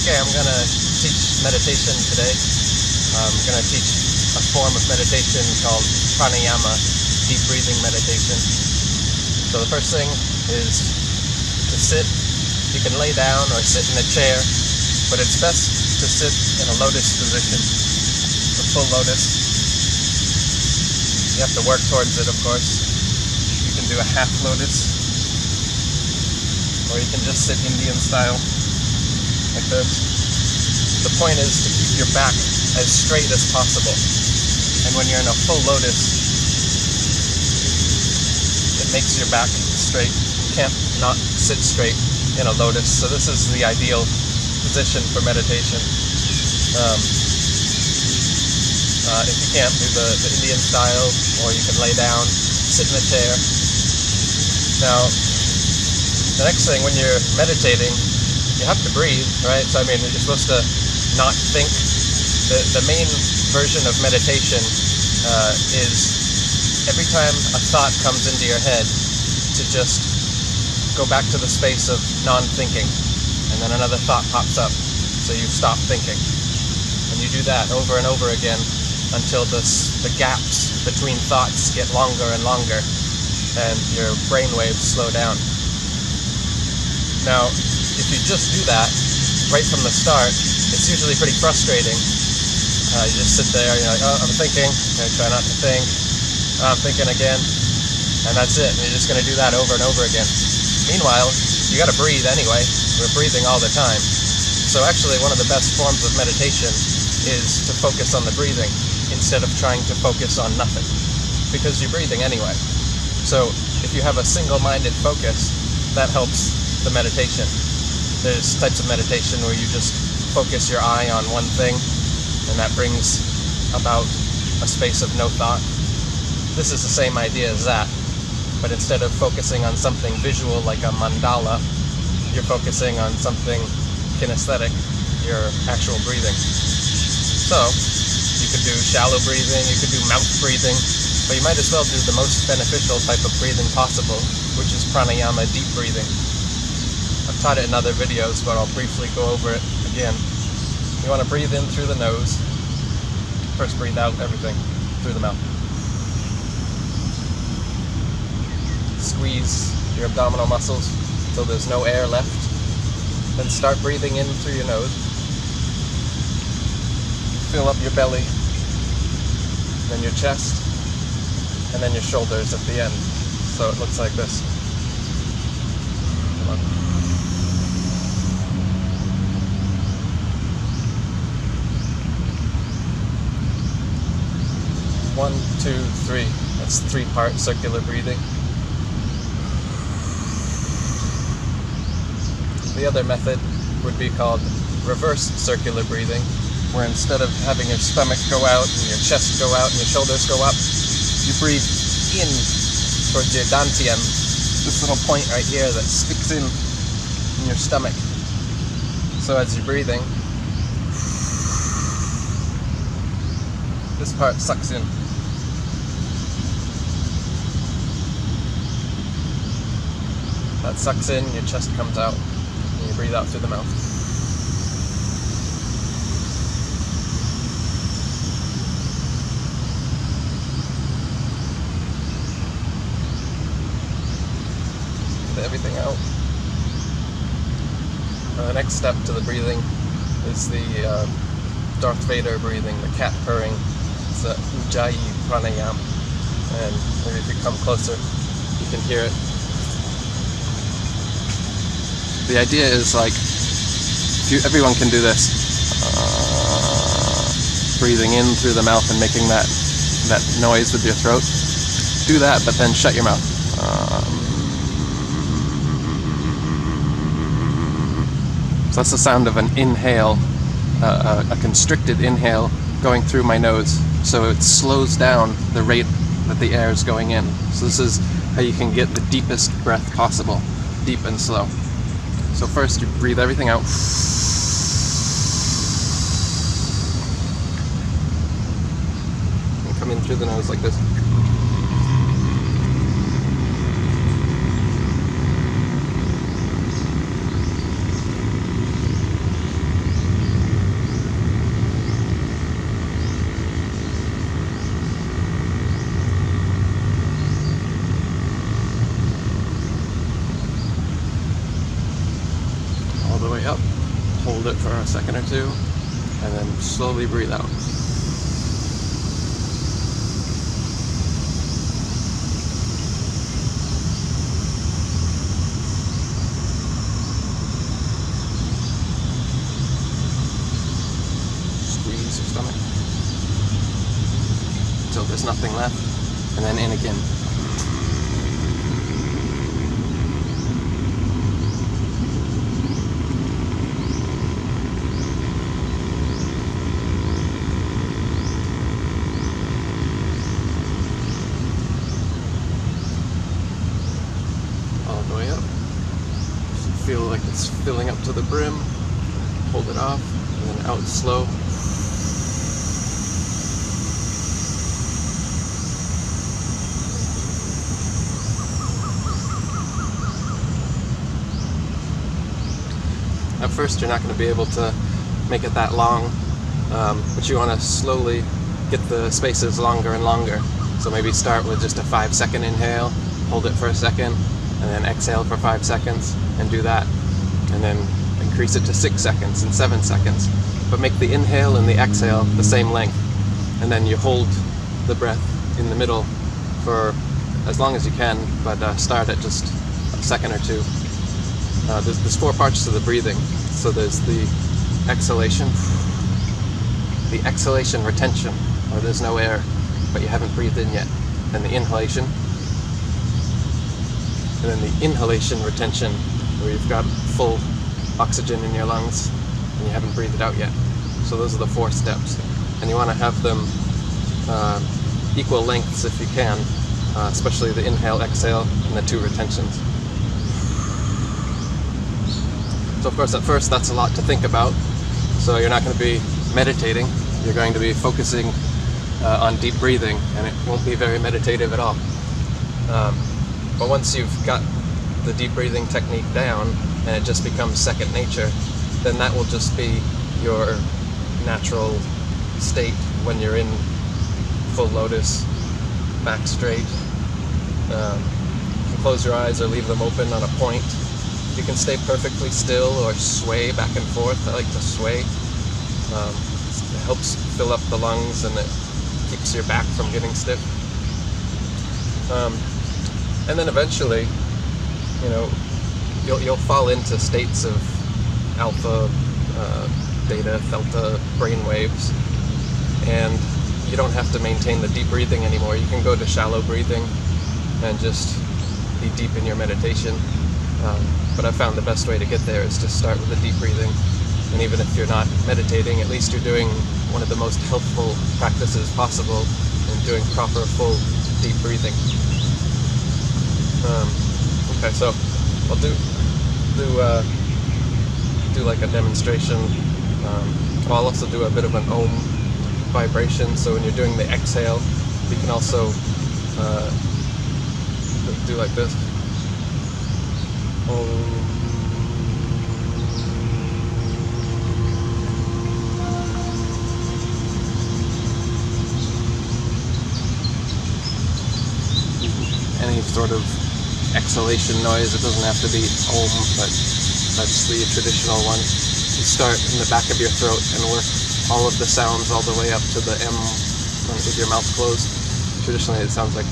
Okay, I'm going to teach meditation today. I'm going to teach a form of meditation called Pranayama, deep breathing meditation. So the first thing is to sit. You can lay down or sit in a chair, but it's best to sit in a lotus position, a full lotus. You have to work towards it, of course. You can do a half lotus, or you can just sit Indian style, like this. The point is to keep your back as straight as possible. And when you're in a full lotus, it makes your back straight. You can't not sit straight in a lotus. So this is the ideal position for meditation. If you can't, do the Indian style, or you can lay down, sit in a chair. Now, the next thing, when you're meditating, you have to breathe, right? So I mean, you're supposed to not think. The main version of meditation is every time a thought comes into your head, to just go back to the space of non-thinking, and then another thought pops up, so you stop thinking. And you do that over and over again until the gaps between thoughts get longer and longer, and your brain waves slow down. Now, if you just do that right from the start, it's usually pretty frustrating. You just sit there, you're like, oh, I'm thinking, I try not to think, I'm thinking again, and that's it. And you're just going to do that over and over again. Meanwhile, you got to breathe anyway. We're breathing all the time. So actually, one of the best forms of meditation is to focus on the breathing instead of trying to focus on nothing, because you're breathing anyway. So if you have a single-minded focus, that helps the meditation. There's types of meditation where you just focus your eye on one thing, and that brings about a space of no thought. This is the same idea as that, but instead of focusing on something visual like a mandala, you're focusing on something kinesthetic, your actual breathing. So you could do shallow breathing, you could do mouth breathing, but you might as well do the most beneficial type of breathing possible, which is pranayama, deep breathing. I've taught it in other videos, but I'll briefly go over it again. You want to breathe in through the nose. First breathe out everything through the mouth. Squeeze your abdominal muscles until there's no air left. Then start breathing in through your nose. Fill up your belly, then your chest, and then your shoulders at the end. So it looks like this. Come on. 1, 2, 3. That's 3-part circular breathing. The other method would be called reverse circular breathing, where instead of having your stomach go out and your chest go out and your shoulders go up, you breathe in towards your dantian, this little point right here that sticks in your stomach. So as you're breathing, this part sucks in. That sucks in, your chest comes out, and you breathe out through the mouth. Get everything out. And the next step to the breathing is the Darth Vader breathing, the cat purring. It's a Ujjayi Pranayama. And maybe if you come closer, you can hear it. The idea is like, everyone can do this, breathing in through the mouth and making that noise with your throat. Do that, but then shut your mouth. So that's the sound of an inhale, a constricted inhale going through my nose. So it slows down the rate that the air is going in. So this is how you can get the deepest breath possible, deep and slow. So first you breathe everything out. And come in through the nose like this. way up, hold it for a second or two, and then slowly breathe out. Squeeze your stomach until there's nothing left, and then in again. All the way up. Feel like it's filling up to the brim. Hold it off, and then out slow. At first you're not going to be able to make it that long, but you want to slowly get the spaces longer and longer. So maybe start with just a 5-second inhale, hold it for a second, and then exhale for 5 seconds, and do that. And then increase it to 6 seconds and 7 seconds. But make the inhale and the exhale the same length. And then you hold the breath in the middle for as long as you can, but start at just a second or two. There's 4 parts to the breathing. So there's the exhalation retention, where there's no air, but you haven't breathed in yet. Then the inhalation, and then the inhalation retention, where you've got full oxygen in your lungs and you haven't breathed it out yet. So those are the 4 steps, and you want to have them equal lengths if you can, especially the inhale, exhale, and the 2 retentions. So of course at first that's a lot to think about, so you're not going to be meditating, you're going to be focusing on deep breathing, and it won't be very meditative at all. But once you've got the deep breathing technique down and it just becomes second nature, then that will just be your natural state when you're in full lotus, back straight. You can close your eyes or leave them open on a point. You can stay perfectly still or sway back and forth. I like to sway. It helps fill up the lungs and it keeps your back from getting stiff. And then eventually, you know, you'll fall into states of alpha, beta, delta brain waves, and you don't have to maintain the deep breathing anymore. You can go to shallow breathing and just be deep in your meditation. But I found the best way to get there is to start with the deep breathing. And even if you're not meditating, at least you're doing one of the most healthful practices possible in doing proper, full, deep breathing. Okay, so I'll do like a demonstration. I'll also do a bit of an Om vibration. So when you're doing the exhale, you can also do like this. Any sort of exhalation noise, it doesn't have to be Om, but that's the traditional one. You start in the back of your throat and work all of the sounds all the way up to the M with your mouth closed. Traditionally it sounds like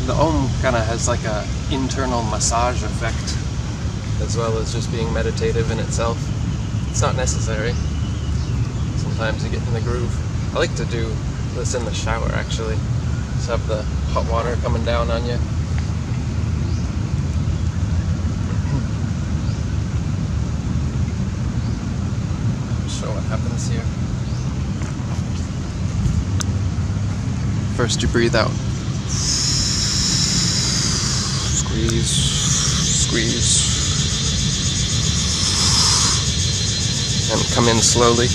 the Om kind of has like a internal massage effect, as well as just being meditative in itself. It's not necessary. Sometimes you get in the groove. I like to do this in the shower, actually. Just have the hot water coming down on you. Show what happens here. First you breathe out. Squeeze, squeeze. And come in slowly.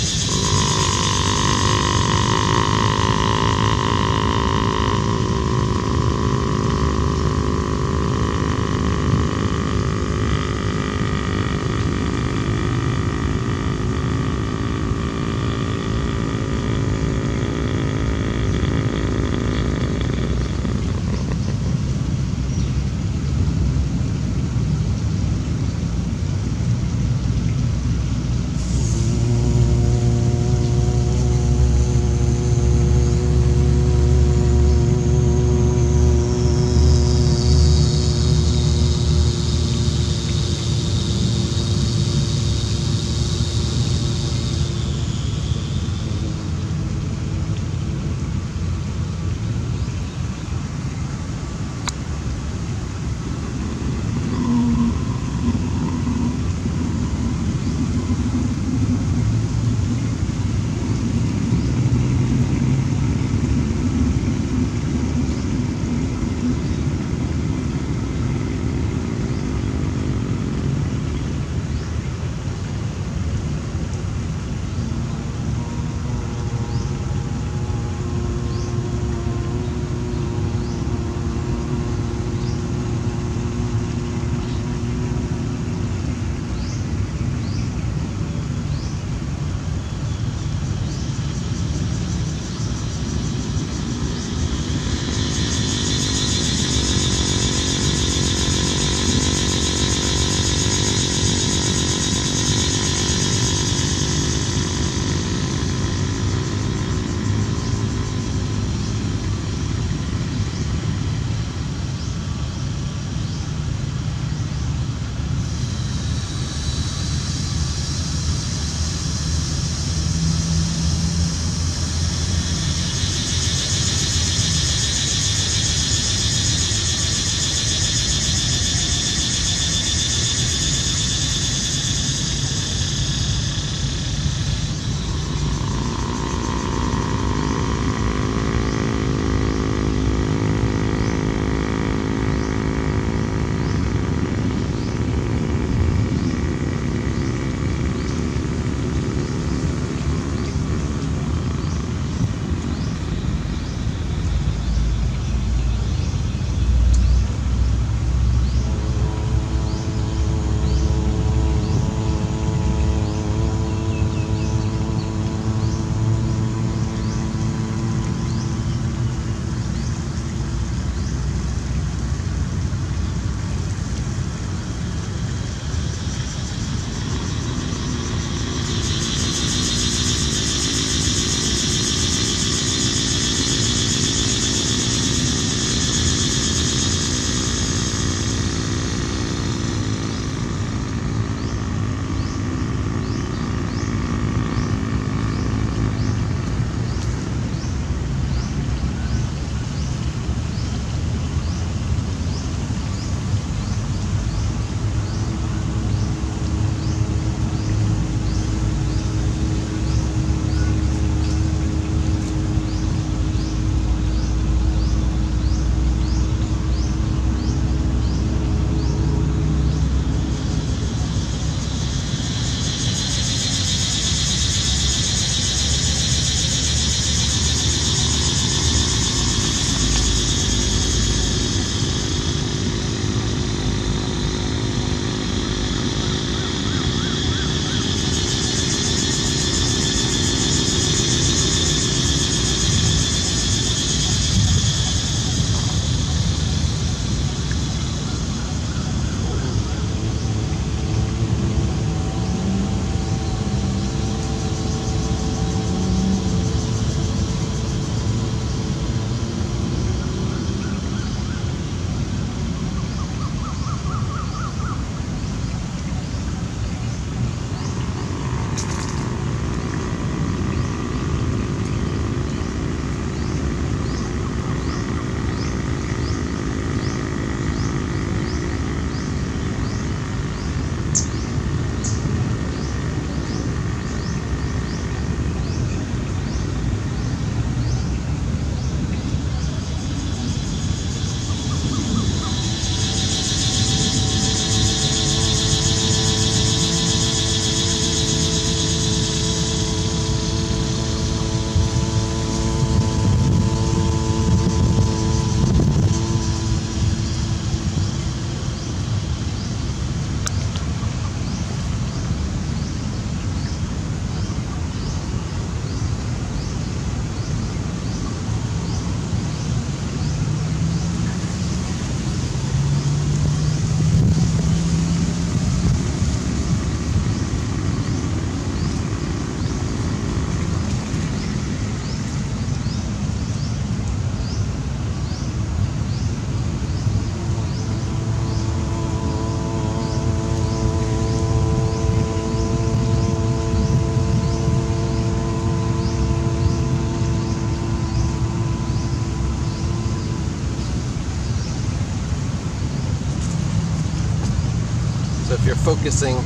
So if you're focusing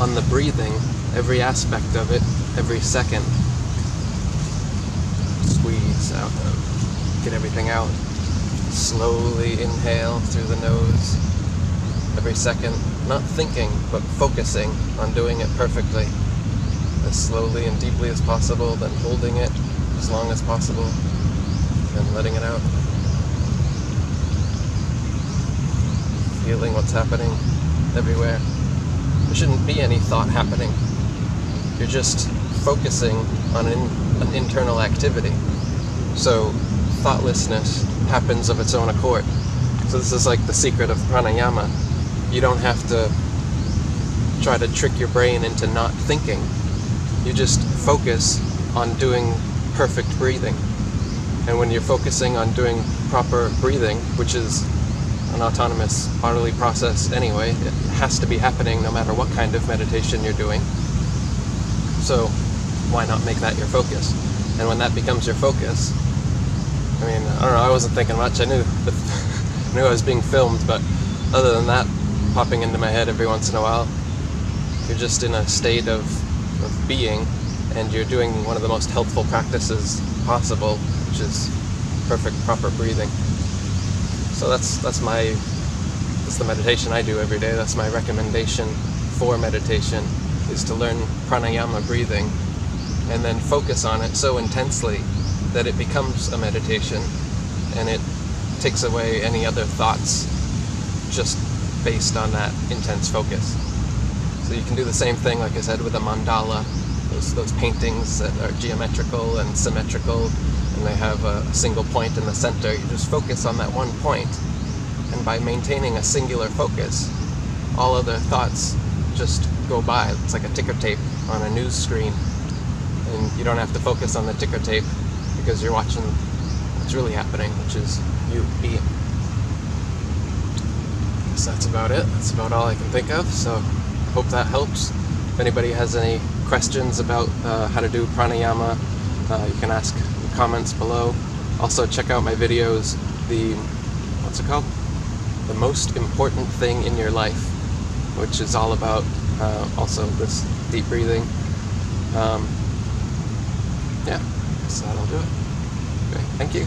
on the breathing, every aspect of it, every second, squeeze out, get everything out. Slowly inhale through the nose. Every second, not thinking, but focusing on doing it perfectly. As slowly and deeply as possible, then holding it as long as possible, then letting it out. Feeling what's happening everywhere. There shouldn't be any thought happening. You're just focusing on an internal activity. So thoughtlessness happens of its own accord. So this is like the secret of pranayama. You don't have to try to trick your brain into not thinking. You just focus on doing perfect breathing. And when you're focusing on doing proper breathing, which is an autonomous bodily process anyway, it has to be happening no matter what kind of meditation you're doing. So why not make that your focus? And when that becomes your focus, I mean, I don't know, I wasn't thinking much. I knew I was being filmed, but other than that, popping into my head every once in a while, you're just in a state of being, and you're doing one of the most healthful practices possible, which is perfect, proper breathing. So that's the meditation I do every day. That's my recommendation for meditation, is to learn pranayama breathing, and then focus on it so intensely that it becomes a meditation, and it takes away any other thoughts just based on that intense focus. So you can do the same thing, like I said, with a mandala, those paintings that are geometrical and symmetrical, and they have a single point in the center. You just focus on that one point, and by maintaining a singular focus, all other thoughts just go by. It's like a ticker tape on a news screen, and you don't have to focus on the ticker tape because you're watching what's really happening, which is you being. So that's about it. That's about all I can think of. So I hope that helps. If anybody has any questions about how to do pranayama, you can ask in the comments below. Also check out my videos, what's it called? The most important thing in your life, which is all about also this deep breathing. Yeah, so that'll do it. Okay, thank you.